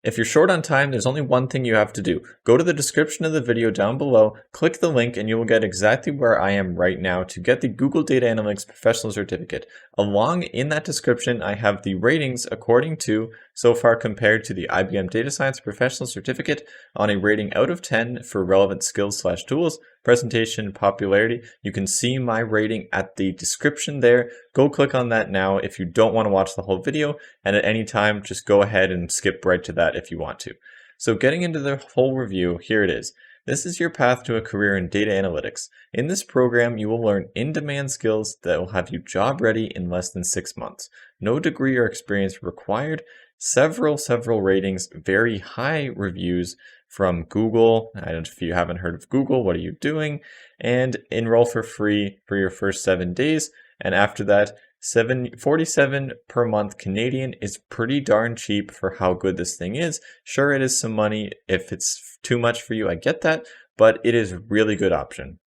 If you're short on time, there's only one thing you have to do. Go to the description of the video down below, click the link, and you will get exactly where I am right now to get the Google Data Analytics Professional Certificate. Along in that description, I have the ratings according to, so far compared to the IBM Data Science Professional Certificate on a rating out of 10 for relevant skills/tools, presentation, and popularity. You can see my rating at the description there. Go click on that now if you don't want to watch the whole video, and at any time, just go ahead and skip right to that if you want to. So getting into the whole review, here it is. This is your path to a career in data analytics. In this program, you will learn in-demand skills that will have you job ready in less than 6 months. No degree or experience required. Several ratings, very high reviews from Google. I don't know if you haven't heard of Google, what are you doing? And enroll for free for your first 7 days. And after that, $47 per month Canadian is pretty darn cheap for how good this thing is. Sure, it is some money. If it's too much for you, I get that, but it is a really good option.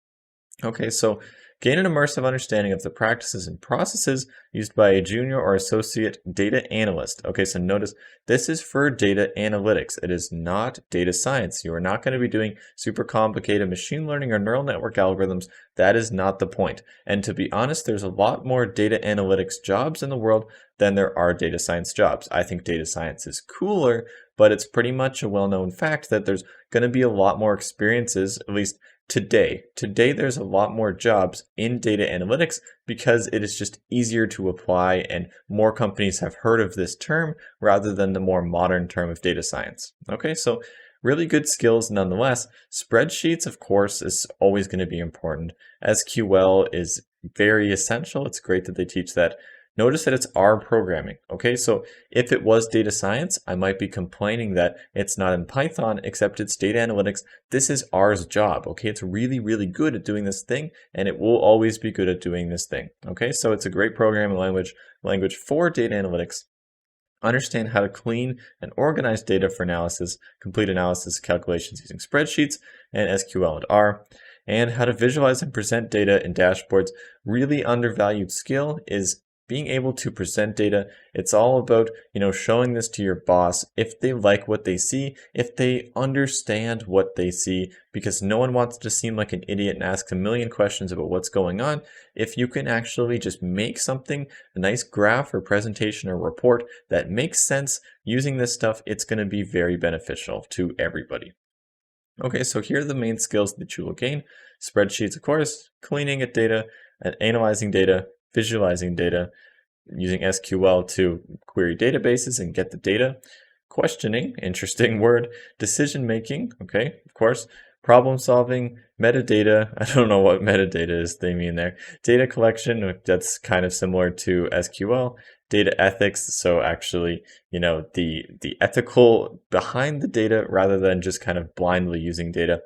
Okay, so gain an immersive understanding of the practices and processes used by a junior or associate data analyst. Okay, so notice this is for data analytics. It is not data science. You are not going to be doing super complicated machine learning or neural network algorithms. That is not the point. And to be honest, there's a lot more data analytics jobs in the world than there are data science jobs. I think data science is cooler, but it's pretty much a well-known fact that there's going to be a lot more experiences, at least Today, there's a lot more jobs in data analytics because it is just easier to apply and more companies have heard of this term rather than the more modern term of data science. Okay, so really good skills nonetheless. Spreadsheets, of course, is always going to be important. SQL is very essential. It's great that they teach that. Notice that it's R programming, okay? So if it was data science, I might be complaining that it's not in Python, except it's data analytics. This is R's job, okay? It's really good at doing this thing, and it will always be good at doing this thing, okay? So it's a great programming language for data analytics. Understand how to clean and organize data for analysis, complete analysis calculations using spreadsheets and SQL and R, and how to visualize and present data in dashboards. Really undervalued skill is being able to present data. It's all about, showing this to your boss if they like what they see, if they understand what they see, because no one wants to seem like an idiot and ask a million questions about what's going on. If you can actually just make something, a nice graph or presentation or report that makes sense using this stuff, it's going to be very beneficial to everybody. Okay, so here are the main skills that you will gain. Spreadsheets, of course, cleaning at data, and analyzing data, visualizing data, using SQL to query databases and get the data, questioning, interesting word, decision making, okay, of course, problem solving, metadata, I don't know what metadata is they mean there, data collection, that's kind of similar to SQL, data ethics, so actually, the ethical behind the data rather than just kind of blindly using data,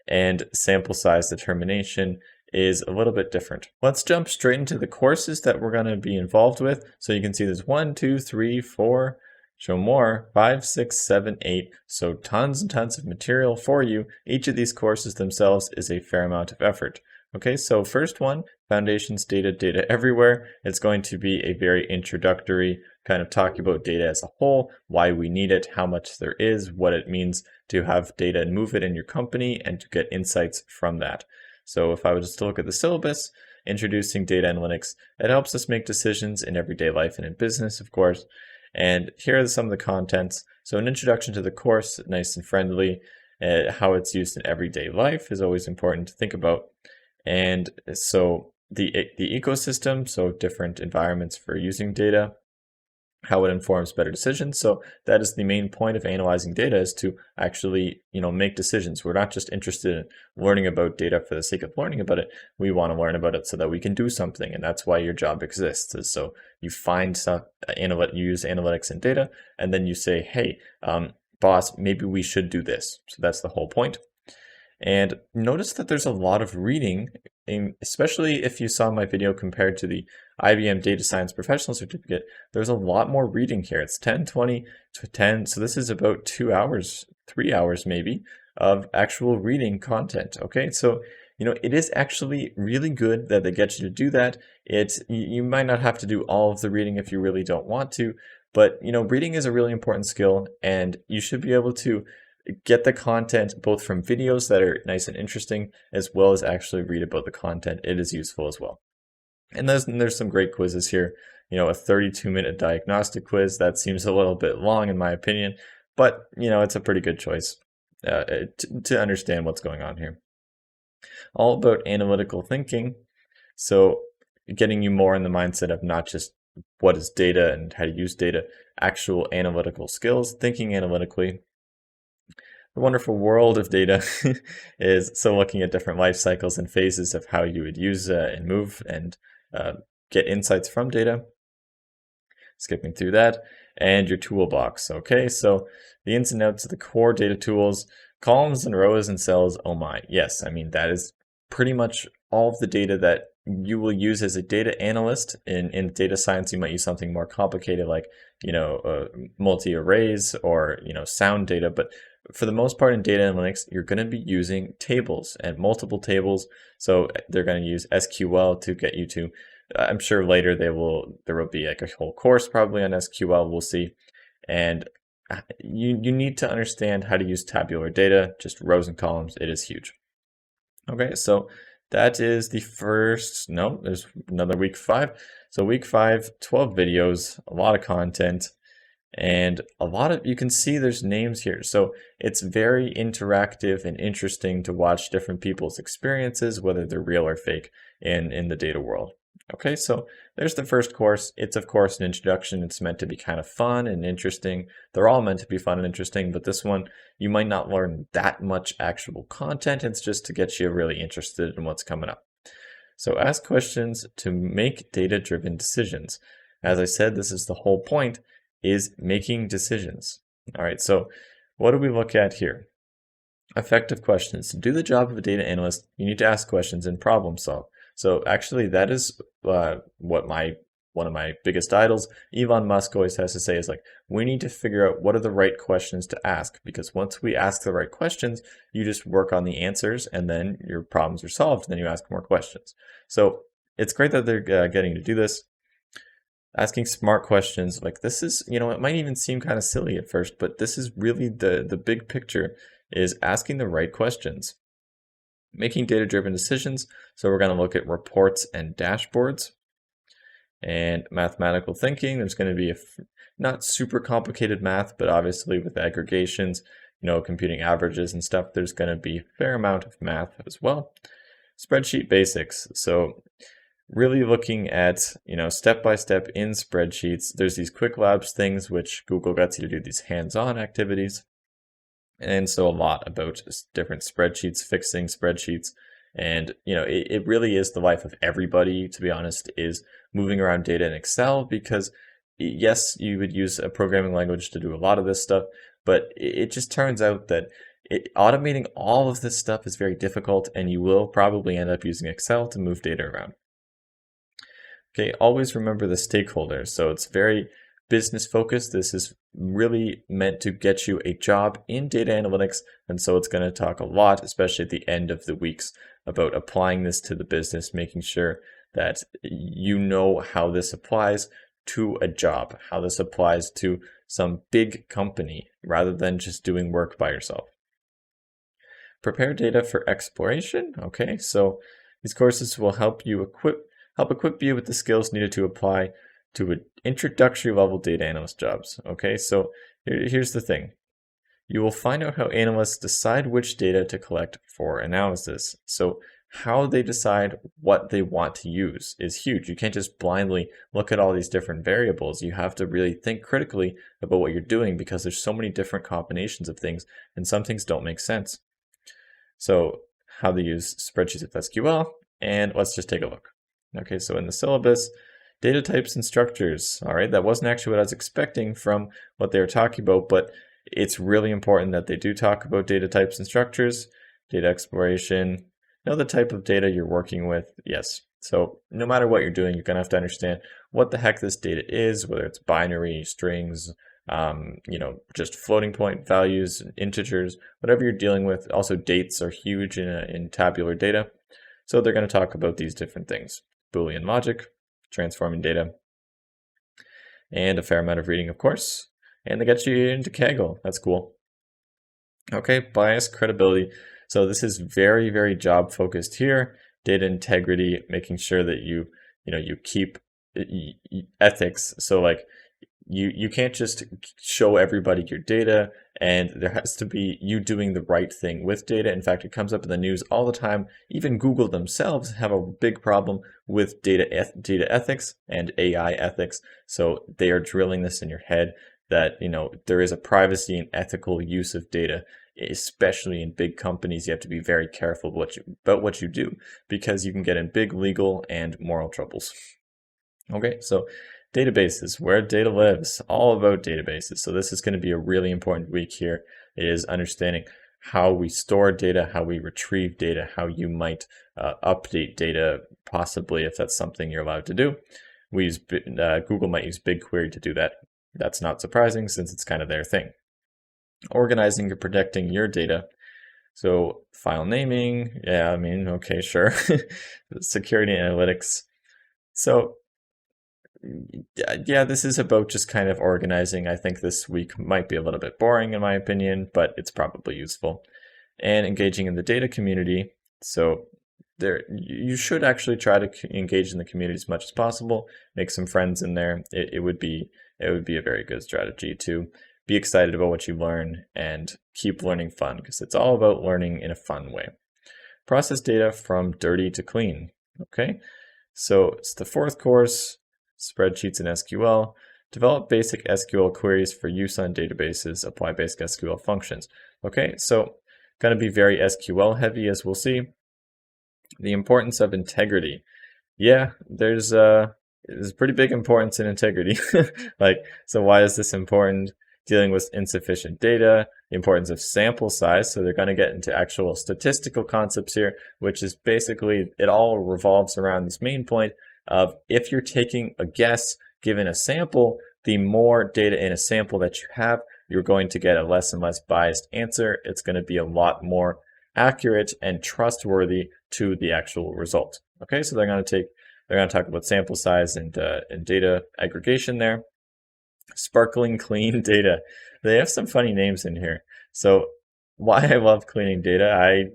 and sample size determination is a little bit different. Let's jump straight into the courses that we're going to be involved with. So you can see there's 1, 2, 3, 4, show more, 5, 6, 7, 8. So tons and tons of material for you. Each of these courses themselves is a fair amount of effort. Okay, so first one, Foundations Data Everywhere. It's going to be a very introductory kind of talk about data as a whole, why we need it, how much there is, what it means to have data and move it in your company, and to get insights from that. So if I was just to look at the syllabus, introducing data analytics, it helps us make decisions in everyday life and in business, of course. And here are some of the contents. So an introduction to the course, nice and friendly. How it's used in everyday life is always important to think about. And so the ecosystem, so different environments for using data, how it informs better decisions. So that is the main point of analyzing data, is to actually, make decisions. We're not just interested in learning about data for the sake of learning about it. We want to learn about it so that we can do something. And that's why your job exists, is so you find stuff, you use analytics and data, and then you say, hey, boss, maybe we should do this. So that's the whole point. And notice that there's a lot of reading, especially if you saw my video compared to the IBM Data Science Professional Certificate. There's a lot more reading here. It's 10, 20 to 10. So this is about 2 hours, 3 hours maybe, of actual reading content. Okay, so it is actually really good that they get you to do that. You might not have to do all of the reading if you really don't want to, But, reading is a really important skill, and you should be able to get the content both from videos that are nice and interesting, as well as actually read about the content. It is useful as well. And there's some great quizzes here. A 32-minute diagnostic quiz, that seems a little bit long in my opinion, but, it's a pretty good choice to understand what's going on here. All about analytical thinking. So getting you more in the mindset of not just what is data and how to use data, actual analytical skills, thinking analytically. The wonderful world of data is so looking at different life cycles and phases of how you would use and move and get insights from data. Skipping through that, and your toolbox. Okay, so the ins and outs of the core data tools, columns and rows and cells. Oh my, yes, I mean that is pretty much all of the data that you will use as a data analyst. In data science, you might use something more complicated like multi-arrays or sound data, but for the most part in data analytics, you're going to be using tables and multiple tables. So they're going to use SQL to get you to. I'm sure later there will be like a whole course probably on SQL. We'll see, and you need to understand how to use tabular data, just rows and columns. It is huge. Okay, so that is the first. No, there's another week 5. So week 5, 12 videos, a lot of content. And you can see there's names here. So it's very interactive and interesting to watch different people's experiences, whether they're real or fake in the data world. Okay, so there's the first course. It's of course an introduction. It's meant to be kind of fun and interesting. They're all meant to be fun and interesting, but this one, you might not learn that much actual content. It's just to get you really interested in what's coming up. So ask questions to make data-driven decisions. As I said, this is the whole point, is making decisions. All right, so what do we look at here? Effective questions. To do the job of a data analyst, you need to ask questions and problem solve. So actually that is what one of my biggest idols, Elon Musk, always has to say is like, we need to figure out what are the right questions to ask, because once we ask the right questions, you just work on the answers and then your problems are solved, and then you ask more questions. So it's great that they're getting to do this. Asking smart questions, like this is, it might even seem kind of silly at first, but this is really the big picture, is asking the right questions. Making data-driven decisions, so we're going to look at reports and dashboards. And mathematical thinking, there's going to be not super complicated math, but obviously with aggregations, computing averages and stuff, there's going to be a fair amount of math as well. Spreadsheet basics, so really looking at, step-by-step in spreadsheets. There's these quick labs things, which Google gets you to do these hands-on activities. And so a lot about different spreadsheets, fixing spreadsheets. And, it really is the life of everybody, to be honest, is moving around data in Excel, because yes, you would use a programming language to do a lot of this stuff, but it just turns out that automating all of this stuff is very difficult, and you will probably end up using Excel to move data around. Okay, always remember the stakeholders. So it's very business focused. This is really meant to get you a job in data analytics. And so it's going to talk a lot, especially at the end of the weeks, about applying this to the business, making sure that you know how this applies to a job, how this applies to some big company, rather than just doing work by yourself. Prepare data for exploration. Okay, so these courses will help equip you with the skills needed to apply to an introductory level data analyst jobs. Okay, so here's the thing. You will find out how analysts decide which data to collect for analysis. So how they decide what they want to use is huge. You can't just blindly look at all these different variables. You have to really think critically about what you're doing, because there's so many different combinations of things, and some things don't make sense. So how they use spreadsheets with SQL, and let's just take a look. Okay, so in the syllabus, data types and structures. All right, that wasn't actually what I was expecting from what they were talking about, but it's really important that they do talk about data types and structures, data exploration, know the type of data you're working with. Yes, so no matter what you're doing, you're going to have to understand what the heck this data is, whether it's binary, strings, just floating point values, integers, whatever you're dealing with. Also, dates are huge in tabular data. So they're going to talk about these different things. Boolean logic, transforming data. and a fair amount of reading, of course. And they get you into Kaggle. That's cool. Okay, bias, credibility. So this is very, very job focused here. Data integrity, making sure that you keep ethics. So like you can't just show everybody your data, and there has to be you doing the right thing with data. In fact, it comes up in the news all the time. Even Google themselves have a big problem with data ethics and AI ethics. So they are drilling this in your head that there is a privacy and ethical use of data, especially in big companies. You have to be very careful about what you do, because you can get in big legal and moral troubles. Okay, so databases, where data lives, all about databases. So this is going to be a really important week here, is understanding how we store data, how we retrieve data, how you might update data, possibly, if that's something you're allowed to do. We use Google might use BigQuery to do that. That's not surprising, since it's kind of their thing. Organizing and protecting your data. So file naming, yeah, I mean, okay, sure. Security analytics. So yeah, this is about just kind of organizing. I think this week might be a little bit boring in my opinion, but it's probably useful. And engaging in the data community. So you should actually try to engage in the community as much as possible. Make some friends in there. It would be a very good strategy to be excited about what you learn and keep learning fun, because it's all about learning in a fun way. Process data from dirty to clean. Okay, so it's the fourth course. Spreadsheets and SQL. Develop basic SQL queries for use on databases. Apply basic SQL functions. Okay, so going to be very SQL heavy, as we'll see. The importance of integrity. Yeah, there's pretty big importance in integrity. So why is this important? Dealing with insufficient data, the importance of sample size. So they're going to get into actual statistical concepts here, which is basically, it all revolves around this main point of, if you're taking a guess given a sample, the more data in a sample that you have, you're going to get a less and less biased answer. It's going to be a lot more accurate and trustworthy to the actual result. Okay, so they're going to talk about sample size and data aggregation there. Sparkling clean data. They have some funny names in here. So why I love cleaning data,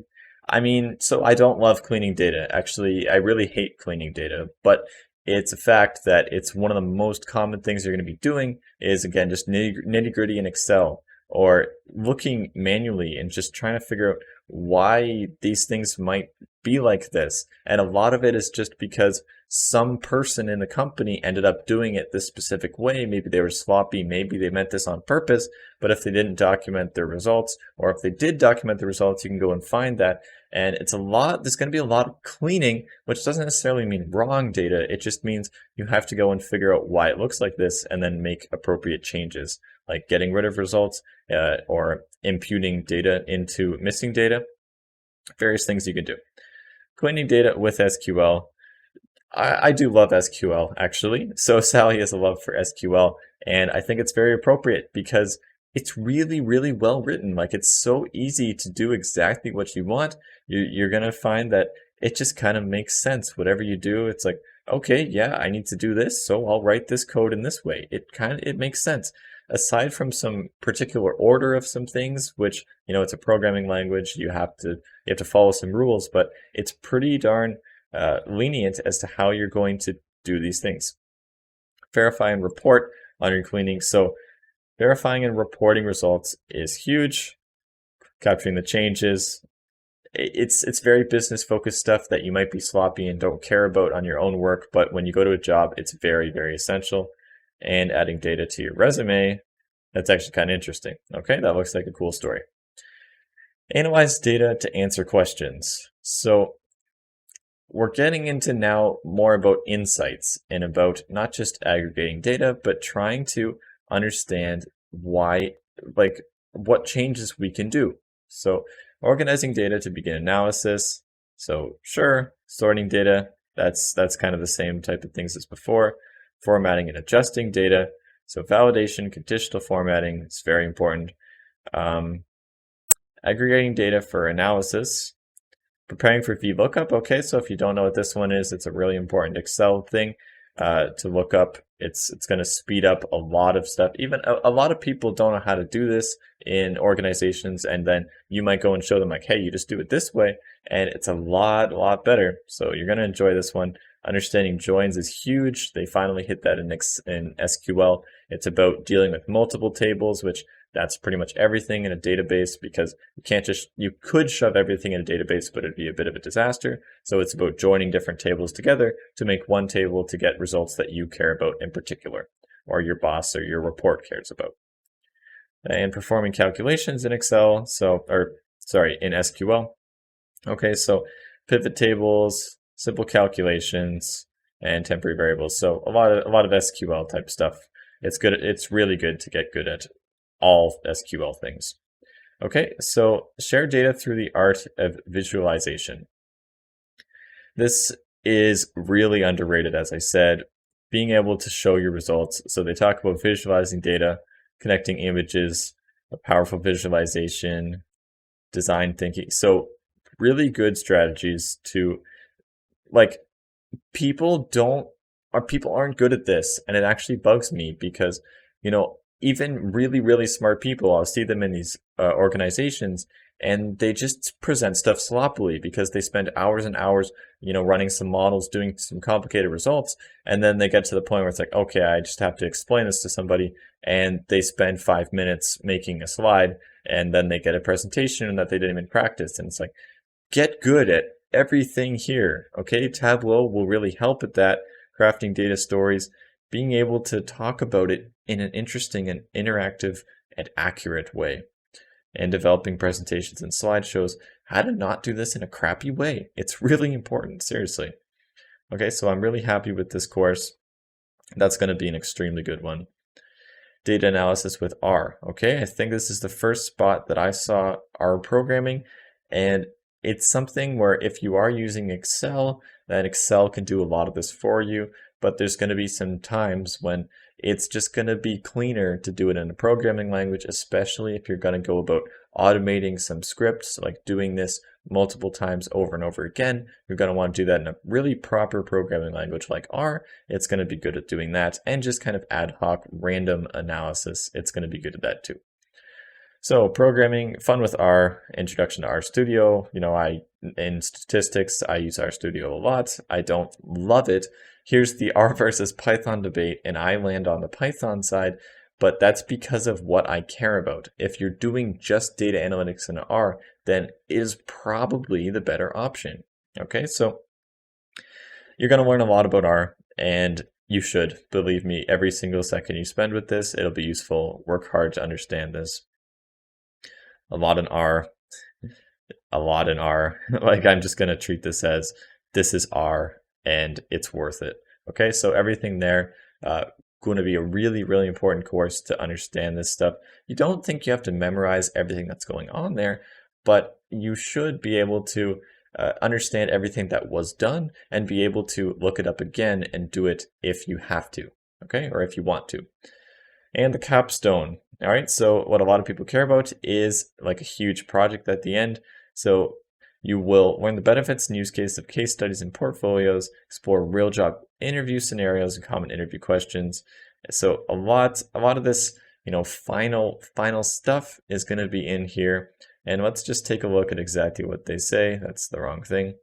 I mean, so I don't love cleaning data. Actually, I really hate cleaning data, but it's a fact that it's one of the most common things you're going to be doing is, again, just nitty gritty in Excel, or looking manually and just trying to figure out why these things might be like this. And a lot of it is just because some person in the company ended up doing it this specific way. Maybe they were sloppy, maybe they meant this on purpose, but if they didn't document their results, or if they did document the results, you can go and find that. And it's there's going to be a lot of cleaning, which doesn't necessarily mean wrong data. It just means you have to go and figure out why it looks like this and then make appropriate changes, like getting rid of results or imputing data into missing data. Various things you can do. Cleaning data with SQL. I do love SQL, actually. So Sally has a love for SQL, and I think it's very appropriate because it's really, really well written. Like, it's so easy to do exactly what you want. You're going to find that it just kind of makes sense. Whatever you do, it's like, okay, yeah, I need to do this, so I'll write this code in this way. It makes sense. Aside from some particular order of some things, which, it's a programming language, you have to follow some rules, but it's pretty darn lenient as to how you're going to do these things. Verify and report on your cleaning. So verifying and reporting results is huge. Capturing the changes. It's very business focused stuff that you might be sloppy and don't care about on your own work, but when you go to a job, it's very, very essential. And adding data to your resume. That's actually kind of interesting. Okay, that looks like a cool story. Analyze data to answer questions. So we're getting into now more about insights and about not just aggregating data, but trying to understand what changes we can do. So organizing data to begin analysis. So sure, sorting data, that's kind of the same type of things as before. Formatting and adjusting data. So validation, conditional formatting is very important. Aggregating data for analysis. Preparing for VLOOKUP. Okay, so if you don't know what this one is, it's a really important Excel thing to look up It's going to speed up a lot of stuff. Even a lot of people don't know how to do this in organizations, and then you might go and show them like, hey, you just do it this way, and it's a lot better. So you're going to enjoy this one. Understanding joins is huge. They finally hit that in SQL. It's about dealing with multiple tables, which that's pretty much everything in a database, because you could shove everything in a database, but it'd be a bit of a disaster. So it's about joining different tables together to make one table to get results that you care about in particular, or your boss or your report cares about. And performing calculations in Excel, in SQL. Okay, so pivot tables, simple calculations, and temporary variables. So a lot of SQL type stuff. It's really good to get good at all SQL things. Okay, so share data through the art of visualization. This is really underrated, as I said, being able to show your results. So they talk about visualizing data, connecting images, a powerful visualization, design thinking. So really good strategies to, like, people aren't good at this, and it actually bugs me because, even really smart people, I'll see them in these organizations, and they just present stuff sloppily because they spend hours and hours, running some models, doing some complicated results, and then they get to the point where it's like, okay, I just have to explain this to somebody, and they spend 5 minutes making a slide, and then they get a presentation that they didn't even practice, and it's like, get good at everything here, okay? Tableau will really help at that, crafting data stories, being able to talk about it in an interesting and interactive and accurate way, and developing presentations and slideshows, how to not do this in a crappy way. It's really important, seriously. Okay, so I'm really happy with this course. That's going to be an extremely good one. Data analysis with R. Okay, I think this is the first spot that I saw R programming, and it's something where if you are using Excel, then Excel can do a lot of this for you, but there's going to be some times when it's just going to be cleaner to do it in a programming language, especially if you're going to go about automating some scripts, like doing this multiple times over and over again. You're going to want to do that in a really proper programming language like R. It's going to be good at doing that, and just kind of ad hoc random analysis. It's going to be good at that too. So programming, fun with R, introduction to RStudio. In statistics, I use RStudio a lot. I don't love it. Here's the R versus Python debate, and I land on the Python side, but that's because of what I care about. If you're doing just data analytics in R, then it is probably the better option. Okay, so you're going to learn a lot about R, and you should, believe me, every single second you spend with this, it'll be useful. Work hard to understand this. A lot in R. Like, I'm just going to treat this as this is R and it's worth it. Okay, so everything there, going to be a really important course to understand this stuff. You don't think you have to memorize everything that's going on there, but you should be able to understand everything that was done and be able to look it up again and do it if you have to, okay, or if you want to. And the capstone. All right, so what a lot of people care about is like a huge project at the end. So you will learn the benefits and use cases of case studies and portfolios, explore real job interview scenarios and common interview questions. So a lot of this, final stuff is going to be in here. And let's just take a look at exactly what they say. That's the wrong thing.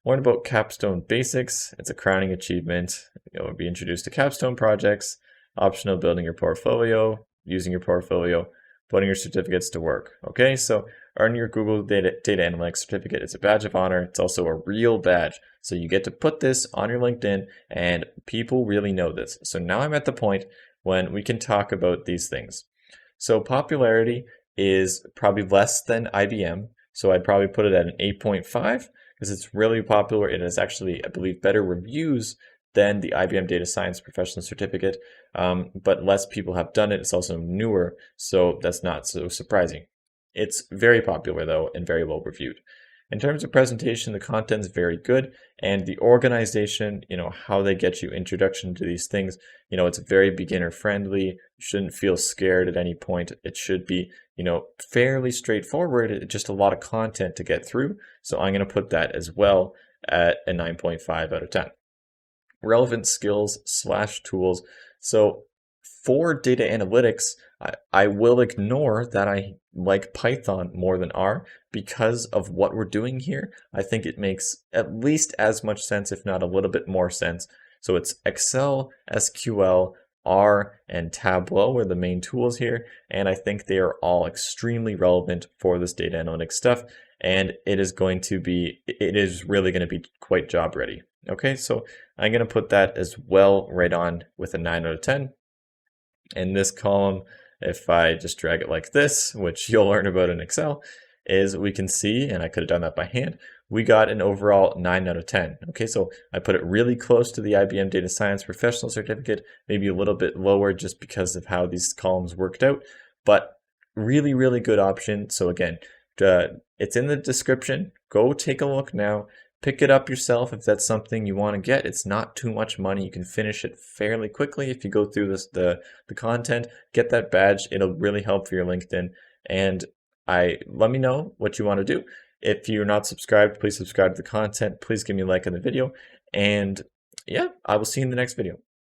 Learn about Capstone basics. It's a crowning achievement. You'll be introduced to Capstone projects. Optional building your portfolio, using your portfolio, putting your certificates to work. Okay, so earn your Google Data Analytics certificate. It's a badge of honor. It's also a real badge. So you get to put this on your LinkedIn, and people really know this. So now I'm at the point when we can talk about these things. So popularity is probably less than IBM. So I'd probably put it at an 8.5 because it's really popular. It has actually, I believe, better reviews than the IBM Data Science Professional Certificate, but less people have done it. It's also newer, so that's not so surprising. It's very popular though, and very well reviewed. In terms of presentation, the content's very good, and the organization, how they get you introduction to these things, it's very beginner friendly. You shouldn't feel scared at any point. It should be, fairly straightforward, just a lot of content to get through. So I'm going to put that as well at a 9.5 out of 10. relevant skills / tools. So for data analytics, I will ignore that I like Python more than R because of what we're doing here. I think it makes at least as much sense, if not a little bit more sense. So it's Excel, SQL, R, and Tableau are the main tools here, and I think they are all extremely relevant for this data analytics stuff, and it is really going to be quite job ready. Okay, so I'm going to put that as well right on with a 9 out of 10. In this column, if I just drag it like this, which you'll learn about in Excel, is we can see, and I could have done that by hand, we got an overall 9 out of 10. Okay, so I put it really close to the IBM Data Science Professional Certificate, maybe a little bit lower just because of how these columns worked out, but really, really good option. So again, it's in the description. Go take a look now. Pick it up yourself if that's something you want to get. It's not too much money. You can finish it fairly quickly if you go through the content. Get that badge. It'll really help for your LinkedIn. And let me know what you want to do. If you're not subscribed, please subscribe to the content. Please give me a like on the video. And yeah, I will see you in the next video.